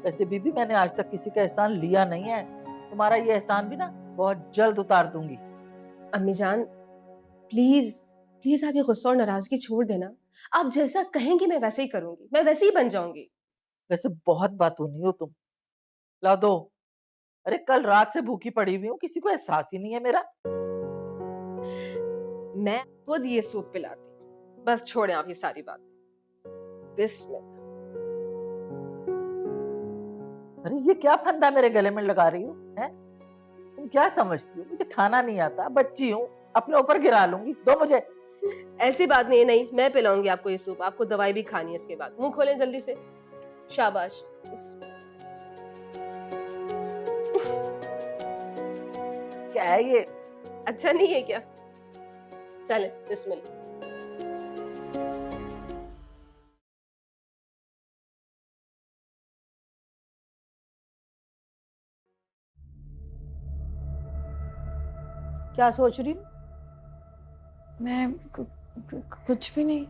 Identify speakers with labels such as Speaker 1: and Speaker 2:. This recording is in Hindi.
Speaker 1: वैसे बीबी मैंने आज तक किसी का एहसान लिया नहीं है, तुम्हारा ये एहसान भी ना बहुत जल्द उतार दूंगी।
Speaker 2: अम्मी जान, प्लीज प्लीज आप ये गुस्सा और नाराजगी छोड़ देना। आप जैसा कहेंगी मैं वैसे ही करूंगी, मैं वैसे ही बन जाऊंगी।
Speaker 1: वैसे बहुत बातूनी हो तुम। ला दो। अरे कल रात से भूखी पड़ी हुई हूँ, किसी को एहसास ही नहीं है मेरा।
Speaker 2: मैं खुद ये सूप पिलाती। बस छोड़े आप ये सारी बातें। बिस्मिल्लाह।
Speaker 1: अरे ये क्या फंदा मेरे गले में लगा रही हो है? तुम क्या समझती हो मुझे खाना नहीं आता, बच्ची हूँ, अपने ऊपर गिरा लूंगी, दो मुझे।
Speaker 2: ऐसी बात नहीं है, नहीं मैं पिलाऊंगी आपको ये सूप। आपको दवाई भी खानी है इसके बाद। मुंह खोलें जल्दी से। शाबाश।
Speaker 1: क्या है ये?
Speaker 2: अच्छा नहीं है क्या? चले बिस्मिल्लाह।
Speaker 3: क्या सोच रही हूँ?
Speaker 4: मैं कुछ भी नहीं।